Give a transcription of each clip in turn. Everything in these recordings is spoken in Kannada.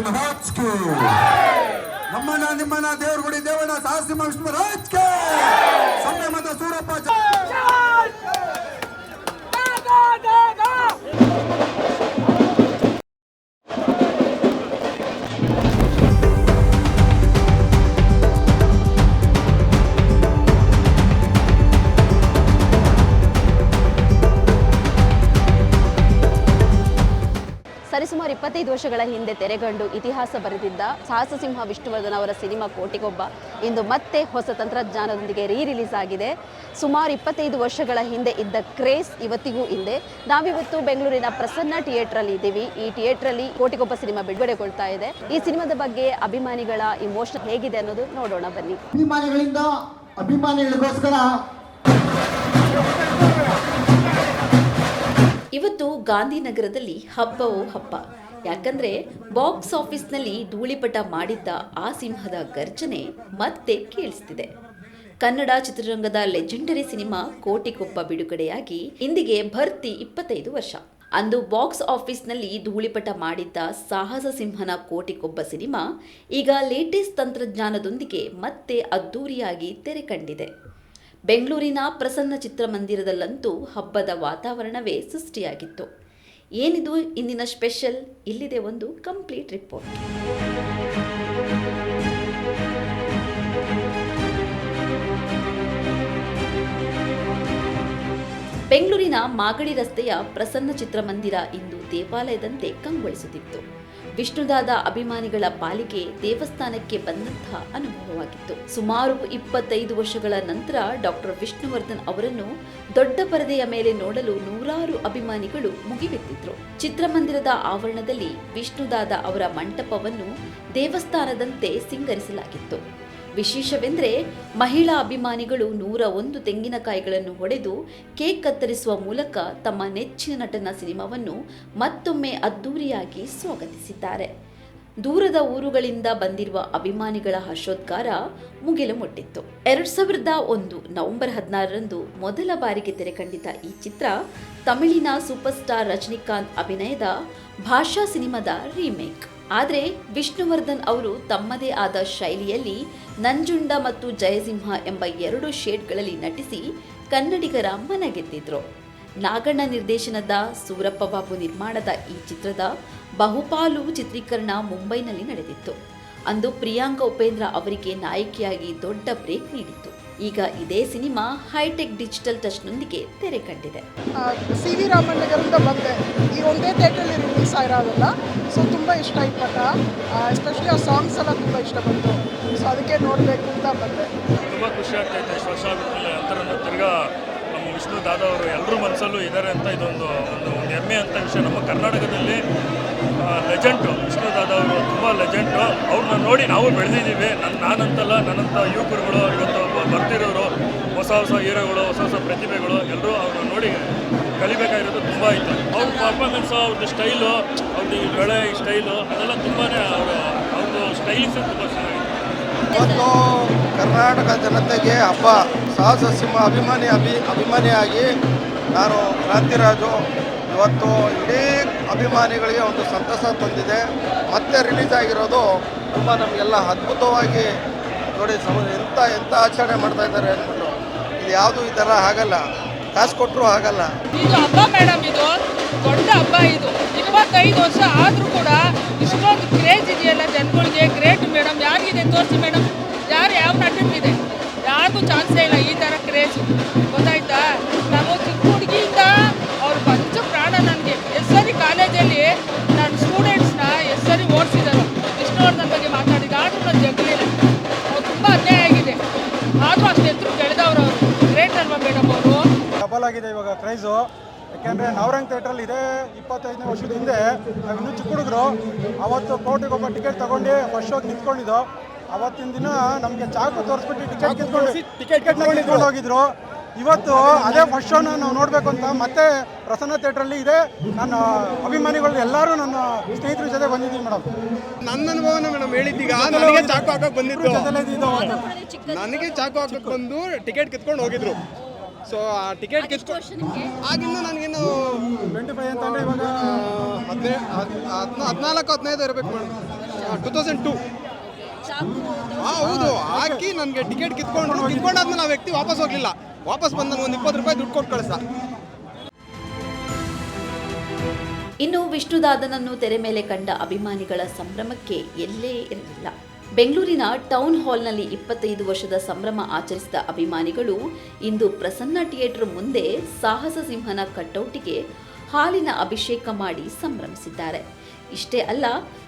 महाराज की नಮ್ಮನ ನಿಮ್ಮನ ದೇವರುಗುಡಿ ದೇವನ ಸಾಹಸಿಮ ವಿಷ್ಣು ಮಹಾರಾಜ್ ಕೆ ಸಂಯಮದ ಸೂರಪ್ಪ ಸರಿಸುಮಾರು 25 ವರ್ಷಗಳ ಹಿಂದೆ ತೆರೆಗಂಡು ಇತಿಹಾಸ ಬರೆದಿದ್ದ ಸಾಹಸಸಿಂಹ ವಿಷ್ಣುವರ್ಧನ್ ಅವರ ಸಿನಿಮಾ ಕೋಟಿಗೊಬ್ಬ ಇಂದು ಮತ್ತೆ ಹೊಸ ತಂತ್ರಜ್ಞಾನದೊಂದಿಗೆ ರಿಲೀಸ್ ಆಗಿದೆ. ಸುಮಾರು 25 ವರ್ಷಗಳ ಹಿಂದೆ ಇದ್ದ ಕ್ರೇಜ್ ಇವತ್ತಿಗೂ ಇದೆ. ನಾವಿವತ್ತು ಬೆಂಗಳೂರಿನ ಪ್ರಸನ್ನ ಥಿಯೇಟ್ರಲ್ಲಿ ಇದ್ದೀವಿ. ಈ ಥಿಯೇಟ್ರಲ್ಲಿ ಕೋಟಿಗೊಬ್ಬ ಸಿನಿಮಾ ಬಿಡುಗಡೆಗೊಳ್ತಾ ಇದೆ. ಈ ಸಿನಿಮಾದ ಬಗ್ಗೆ ಅಭಿಮಾನಿಗಳ ಇಮೋಷನ್ ಹೇಗಿದೆ ಅನ್ನೋದು ನೋಡೋಣ ಬನ್ನಿ. ಅಭಿಮಾನಿಗಳಿಂದ ಅಭಿಮಾನಿಗಳಿಗೋಸ್ಕರ ಇವತ್ತು ಗಾಂಧಿನಗರದಲ್ಲಿ ಹಬ್ಬವೋ ಹಬ್ಬ. ಯಾಕಂದ್ರೆ ಬಾಕ್ಸ್ ಆಫೀಸ್ನಲ್ಲಿ ಧೂಳಿಪಟ ಮಾಡಿದ್ದ ಆ ಸಿಂಹದ ಗರ್ಜನೆ ಮತ್ತೆ ಕೇಳಿಸ್ತಿದೆ. ಕನ್ನಡ ಚಿತ್ರರಂಗದ ಲೆಜೆಂಡರಿ ಸಿನಿಮಾ ಕೋಟಿಗೊಬ್ಬ ಬಿಡುಗಡೆಯಾಗಿ ಇಂದಿಗೆ ಭರ್ತಿ 25 ವರ್ಷ. ಅಂದು ಬಾಕ್ಸ್ ಆಫೀಸ್ನಲ್ಲಿ ಧೂಳಿಪಟ ಮಾಡಿದ್ದ ಸಾಹಸ ಸಿಂಹನ ಕೋಟಿಗೊಬ್ಬ ಸಿನಿಮಾ ಈಗ ಲೇಟೆಸ್ಟ್ ತಂತ್ರಜ್ಞಾನದೊಂದಿಗೆ ಮತ್ತೆ ಅದ್ದೂರಿಯಾಗಿ ತೆರೆ ಕಂಡಿದೆ. ಬೆಂಗಳೂರಿನ ಪ್ರಸನ್ನ ಚಿತ್ರಮಂದಿರದಲ್ಲಂತೂ ಹಬ್ಬದ ವಾತಾವರಣವೇ ಸೃಷ್ಟಿಯಾಗಿತ್ತು. ಏನಿದು ಇಂದಿನ ಸ್ಪೆಷಲ್? ಇಲ್ಲಿದೆ ಒಂದು ಕಂಪ್ಲೀಟ್ ರಿಪೋರ್ಟ್. ಬೆಂಗಳೂರಿನ ಮಾಗಡಿ ರಸ್ತೆಯ ಪ್ರಸನ್ನ ಚಿತ್ರಮಂದಿರ ಇಂದು ದೇವಾಲಯದಂತೆ ಕಂಗೊಳಿಸುತ್ತಿತ್ತು. ವಿಷ್ಣುದಾದ ಅಭಿಮಾನಿಗಳ ಪಾಲಿಗೆ ದೇವಸ್ಥಾನಕ್ಕೆ ಬಂದಂತಹ ಅನುಭವವಾಗಿತ್ತು. ಸುಮಾರು 25 ವರ್ಷಗಳ ನಂತರ ಡಾಕ್ಟರ್ ವಿಷ್ಣುವರ್ಧನ್ ಅವರನ್ನು ದೊಡ್ಡ ಪರದೆಯ ಮೇಲೆ ನೋಡಲು ನೂರಾರು ಅಭಿಮಾನಿಗಳು ಮುಗಿಬಿದ್ದಿದ್ರು. ಚಿತ್ರಮಂದಿರದ ಆವರಣದಲ್ಲಿ ವಿಷ್ಣುದಾದ ಅವರ ಮಂಟಪವನ್ನು ದೇವಸ್ಥಾನದಂತೆ ಸಿಂಗರಿಸಲಾಗಿತ್ತು. ವಿಶೇಷವೆಂದರೆ ಮಹಿಳಾ ಅಭಿಮಾನಿಗಳು 101 ತೆಂಗಿನಕಾಯಿಗಳನ್ನು ಹೊಡೆದು ಕೇಕ್ ಕತ್ತರಿಸುವ ಮೂಲಕ ತಮ್ಮ ನೆಚ್ಚಿನ ನಟನ ಸಿನಿಮಾವನ್ನು ಮತ್ತೊಮ್ಮೆ ಅದ್ದೂರಿಯಾಗಿ ಸ್ವಾಗತಿಸಿದ್ದಾರೆ. ದೂರದ ಊರುಗಳಿಂದ ಬಂದಿರುವ ಅಭಿಮಾನಿಗಳ ಹರ್ಷೋದ್ಗಾರ ಮುಗಿಲು ಮುಟ್ಟಿತ್ತು. 2001 ನವೆಂಬರ್ 16ರಂದು ಮೊದಲ ಬಾರಿಗೆ ತೆರೆಕಂಡಿದ್ದ ಈ ಚಿತ್ರ ತಮಿಳಿನ ಸೂಪರ್ ಸ್ಟಾರ್ ರಜನಿಕಾಂತ್ ಅಭಿನಯದ ಭಾಷಾ ಸಿನಿಮಾದ ರೀಮೇಕ್. ಆದರೆ ವಿಷ್ಣುವರ್ಧನ್ ಅವರು ತಮ್ಮದೇ ಆದ ಶೈಲಿಯಲ್ಲಿ ನಂಜುಂಡ ಮತ್ತು ಜಯಸಿಂಹ ಎಂಬ 2 ಶೇಡ್ಗಳಲ್ಲಿ ನಟಿಸಿ ಕನ್ನಡಿಗರ ಮನಗೆದ್ದಿದ್ರು. ನಾಗಣ್ಣ ನಿರ್ದೇಶನದ ಸೂರಪ್ಪ ಬಾಬು ನಿರ್ಮಾಣದ ಈ ಚಿತ್ರದ ಬಹುಪಾಲು ಚಿತ್ರೀಕರಣ ಮುಂಬೈನಲ್ಲಿ ನಡೆದಿತ್ತು. ಅಂದು ಪ್ರಿಯಾಂಕಾ ಉಪೇಂದ್ರ ಅವರಿಗೆ ನಾಯಕಿಯಾಗಿ ದೊಡ್ಡ ಬ್ರೇಕ್ ನೀಡಿತ್ತು. ಈಗ ಇದೇ ಸಿನಿಮಾ ಹೈಟೆಕ್ ಡಿಜಿಟಲ್ ಟಚ್ನೊಂದಿಗೆ ತೆರೆ ಕಂಡಿದೆ. CV ರಾಮನಗರದಿಂದ ಬಂದೆ. ಈ ಒಂದೇ ಥಿಯೇಟ್ರಲ್ಲಿ ರಿಲೀಸ್ ಆಗಿರೋದಲ್ಲ, ಸೊ ತುಂಬ ಇಷ್ಟ ಆಯ್ತು ಪಾಠ. ಎಸ್ಪೆಷಲಿ ಆ ಸಾಂಗ್ಸ್ ಎಲ್ಲ ತುಂಬ ಇಷ್ಟ ಬಂತು. ಸೊ ಅದಕ್ಕೆ ನೋಡಬೇಕು ಅಂತ ಬಂದೆ. ತುಂಬ ಖುಷಿ ಆಗ್ತೈತೆ. ಇಷ್ಟು ವರ್ಷ ಆಗುತ್ತಲ್ಲ ನಂತರ ತಿರ್ಗಾ ನಮ್ಮ ವಿಷ್ಣು ದಾದ ಅವರು ಎಲ್ಲರ ಮನಸ್ಸಲ್ಲೂ ಇದ್ದಾರೆ ಅಂತ ಇದೊಂದು ಒಂದು ಹೆಮ್ಮೆ ಅಂತ ವಿಷಯ. ನಮ್ಮ ಕರ್ನಾಟಕದಲ್ಲಿ ಲೆಜೆಂಡು ವಿಷ್ಣು ದಾದ ಅವರು ತುಂಬ ಲೆಜೆಂಡು. ಅವ್ರನ್ನ ನೋಡಿ ನಾವು ಬೆಳೆದಿದ್ದೀವಿ. ನಾನಂತಲ್ಲ, ನನ್ನಂಥ ಯುವಕರುಗಳು ಇವತ್ತು ಬರ್ತಿರೋರು, ಹೊಸ ಹೊಸ ಹೀರೋಗಳು, ಹೊಸ ಹೊಸ ಪ್ರತಿಭೆಗಳು ಎಲ್ಲರೂ ಅವ್ರನ್ನ ನೋಡಿ ಕಲಿಬೇಕಾಗಿರೋದು ತುಂಬ ಆಯಿತು. ಅವ್ರ ಪರ್ಫಾರ್ಮೆನ್ಸು, ಅವ್ರದ್ದು ಸ್ಟೈಲು, ಅವ್ರದ್ದು ಬೆಳೆ ಸ್ಟೈಲು ಅದೆಲ್ಲ ತುಂಬಾ ಅವ್ರದ್ದು ಸ್ಟೈಲಿಂಗ್ಸು ತುಂಬ ಚೆನ್ನಾಗಿದೆ. ಇವತ್ತು ಕರ್ನಾಟಕ ಜನತೆಗೆ ಹಬ್ಬ. ಸಾಹಸ ಸಿಂಹ ಅಭಿಮಾನಿಯಾಗಿ ನಾನು ಕ್ರಾಂತಿರಾಜು. ಇವತ್ತು ಇಡೀ ಅಭಿಮಾನಿಗಳಿಗೆ ಒಂದು ಸಂತಸ ತಂದಿದೆ. ಮತ್ತೆ ರಿಲೀಸ್ ಆಗಿರೋದು ತುಂಬ ನಮಗೆಲ್ಲ ಅದ್ಭುತವಾಗಿ ನೋಡಿ. ಎಂಥ ಆಚರಣೆ ಮಾಡ್ತಾ ಇದ್ದಾರೆ ಅಂದ್ಬಿಟ್ಟು. ಇದು ಯಾವುದು ಈ ಥರ ಆಗಲ್ಲ, ಕಾಸು ಕೊಟ್ಟರು ಆಗಲ್ಲ. ಇದು ಹಬ್ಬ ಮೇಡಮ್, ಇದು ದೊಡ್ಡ ಹಬ್ಬ. ಇದು 25 ವರ್ಷ ಆದರೂ ಕೂಡ ಇಷ್ಟೊಂದು ಕ್ರೇಜ್ ಇದೆಯಲ್ಲ ಜನಗಳಿಗೆ. Great madam. ಯಾರಿಗಿದೆ ತೋರಿಸಿ ಮೇಡಮ್, ಯಾವ ನಟನಿಗಿದೆ? ಯಾರಿಗೂ ಚಾನ್ಸೇ ಇಲ್ಲ ಈ ಥರ ಕ್ರೇಜ್. ಗೊತ್ತಾಯ್ತಾ? ನಾವು ಚಿಕ್ಕ ಹುಡುಗಿಯಿಂದ ಅವ್ರು ಪಂಚ ಪ್ರಾಣ. ನನಗೆ ಸರಿ ಕಾಲೇಜಲ್ಲಿ ನಾನು ಸ್ಟೂಡೆಂಟ್ಸ್ನ ಸರಿ ಓಡಿಸಿದ್ದಾರೆ ವಿಷ್ಣುವರ್ಧನ್ ಬಗ್ಗೆ ಮಾತಾಡಿದ. ಆದರೂ ನಾನು ಜಗಲಿಲ್ಲ. ಅವ್ರು ತುಂಬ ಅನ್ಯಾಯ ಆಗಿದೆ. ಆದರೂ ಅಷ್ಟು ಎತ್ತರು ಬೆಳೆದವರು. ಅವರು ಗ್ರೇಟ್ ಅಲ್ವಾ ಮೇಡಮ್? ಅವರು ಡಬಲ್ ಆಗಿದೆ ಇವಾಗ ಕ್ರೈಸು. ಯಾಕೆಂದರೆ ನವರಂಗ್ ಥಿಯೇಟ್ರಲ್ಲಿ ಇದೇ 25ನೇ ವರ್ಷದ ಹಿಂದೆ ನಾವು ಇನ್ನೂ ಚಿಕ್ಕ ಹುಡುಗರು. ಅವತ್ತು ಕೋಟಿಗೊಬ್ಬ ಟಿಕೆಟ್ ತೊಗೊಂಡು ಫಸ್ಟ್ ಶೋಗೆ ನಿಂತ್ಕೊಂಡಿದ್ದು. ಅವತ್ತಿನ ದಿನ ನಮಗೆ ಚಾಕು ತೋರಿಸ್ಬಿಟ್ಟು ಟಿಕೆಟ್ನ ಕಿತ್ಕೊಂಡು ಹೋಗಿದ್ರು. ಇವತ್ತು ಅದೇ ಫಸ್ಟ್ ಶೋನ ನಾವು ನೋಡಬೇಕು ಅಂತ ಮತ್ತೆ ಪ್ರಸನ್ನ ಥಿಯೇಟ್ರಲ್ಲಿ ಇದೆ. ನನ್ನ ಅಭಿಮಾನಿಗಳು ಎಲ್ಲರೂ ನನ್ನ ಸ್ನೇಹಿತರ ಜೊತೆ ಬಂದಿದ್ದೀವಿ ಮೇಡಮ್. ನನ್ನ ಅನುಭವನ ಮೇಡಮ್ ಹೇಳಿದ್ದೀಗ. ನನಗೆ ಚಾಕು ಹಾಕಕ್ಕೆ ಬಂದಿದ್ದು, ನನಗೆ ಚಾಕು ಹಾಕಕ್ಕೆ ಬಂದು ಟಿಕೆಟ್ ಕಿತ್ಕೊಂಡು ಹೋಗಿದ್ರು. ಸೊ ಆ ಟಿಕೆಟ್ ಆಗಿನ್ನು ನನಗೇನು 25 ಅಂತಂದರೆ ಇವಾಗ 14-15 ಇರಬೇಕು ಮೇಡಮ್. 2002. ಹೌದು, ಹಾಕಿ ನನಗೆ ಟಿಕೆಟ್ ಕಿತ್ಕೊಂಡಾದ್ಮೇಲೆ ಆ ವ್ಯಕ್ತಿ ವಾಪಸ್ ಹೋಗಲಿಲ್ಲ. ವಾಪಸ್ ಬಂದು ನನಗೆ ಒಂದು 20 ರೂಪಾಯಿ ದುಡ್ಡು ಕೊಟ್ಟು ಕಳಿಸ್ದ. ಇನ್ನು ವಿಷ್ಣುದಾದನನ್ನು ತೆರೆ ಮೇಲೆ ಕಂಡ ಅಭಿಮಾನಿಗಳ ಸಂಭ್ರಮಕ್ಕೆ ಎಲ್ಲೇ ಇರಲಿಲ್ಲ. ಬೆಂಗಳೂರಿನ ಟೌನ್ ಹಾಲ್ನಲ್ಲಿ 25 ವರ್ಷದ ಸಂಭ್ರಮ ಆಚರಿಸಿದ ಅಭಿಮಾನಿಗಳು ಇಂದು ಪ್ರಸನ್ನ ಥಿಯೇಟರ್ ಮುಂದೆ ಸಾಹಸ ಸಿಂಹನ ಕಟೌಟಿಗೆ ಹಾಲಿನ ಅಭಿಷೇಕ ಮಾಡಿ ಸಂಭ್ರಮಿಸಿದ್ದಾರೆ. ಇಷ್ಟೇ ಅಲ್ಲ,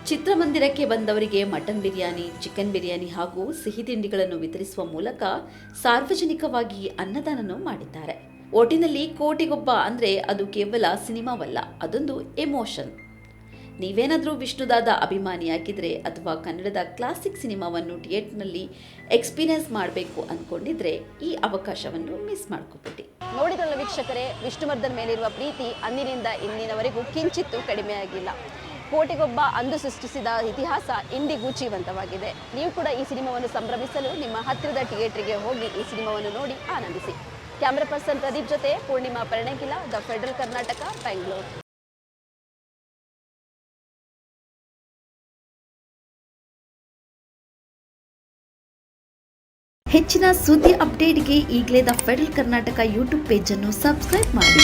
ಚಿತ್ರಮಂದಿರಕ್ಕೆ ಬಂದವರಿಗೆ ಮಟನ್ ಬಿರಿಯಾನಿ, ಚಿಕನ್ ಬಿರಿಯಾನಿ ಹಾಗೂ ಸಿಹಿ ತಿಂಡಿಗಳನ್ನು ವಿತರಿಸುವ ಮೂಲಕ ಸಾರ್ವಜನಿಕವಾಗಿ ಅನ್ನದಾನನೂ ಮಾಡಿದ್ದಾರೆ. ಒಟ್ಟಿನಲ್ಲಿ ಕೋಟಿಗೊಬ್ಬ ಅಂದರೆ ಅದು ಕೇವಲ ಸಿನಿಮಾವಲ್ಲ, ಅದೊಂದು ಎಮೋಷನ್. ನೀವೇನಾದರೂ ವಿಷ್ಣುದಾದ ಅಭಿಮಾನಿಯಾಗಿದ್ದರೆ ಅಥವಾ ಕನ್ನಡದ ಕ್ಲಾಸಿಕ್ ಸಿನಿಮಾವನ್ನು ಥಿಯೇಟರ್ನಲ್ಲಿ ಎಕ್ಸ್ಪೀರಿಯನ್ಸ್ ಮಾಡಬೇಕು ಅಂದ್ಕೊಂಡಿದ್ರೆ ಈ ಅವಕಾಶವನ್ನು ಮಿಸ್ ಮಾಡ್ಕೊಬಿಡಿ. ನೋಡಿದ್ರಲ್ಲ ವೀಕ್ಷಕರೇ, ವಿಷ್ಣುವರ್ಧನ್ ಮೇಲಿರುವ ಪ್ರೀತಿ ಅಂದಿನಿಂದ ಇಂದಿನವರೆಗೂ ಕಿಂಚಿತ್ತೂ ಕಡಿಮೆಯಾಗಿಲ್ಲ. ಕೋಟಿಗೊಬ್ಬ ಅಂದು ಸೃಷ್ಟಿಸಿದ ಇತಿಹಾಸ ಇಂದಿಗೂ ಜೀವಂತವಾಗಿದೆ. ನೀವು ಕೂಡ ಈ ಸಿನಿಮಾವನ್ನು ಸಂಭ್ರಮಿಸಲು ನಿಮ್ಮ ಹತ್ತಿರದ ಥಿಯೇಟರ್ಗೆ ಹೋಗಿ ಈ ಸಿನಿಮಾವನ್ನು ನೋಡಿ ಆನಂದಿಸಿ. ಕ್ಯಾಮರಾ ಪರ್ಸನ್ ಪ್ರದೀಪ್ ಜೊತೆ ಪೂರ್ಣಿಮಾ ಪರ್ಣಗಿಲ, ದ ಫೆಡರಲ್ ಕರ್ನಾಟಕ, ಬೆಂಗಳೂರು. ಹೆಚ್ಚಿನ ಸುದ್ದಿ ಅಪ್ಡೇಟ್ಗೆ ಈಗಲೇ ದ ಫೆಡರಲ್ ಕರ್ನಾಟಕ ಯೂಟ್ಯೂಬ್ ಪೇಜನ್ನು ಸಬ್ಸ್ಕ್ರೈಬ್ ಮಾಡಿ.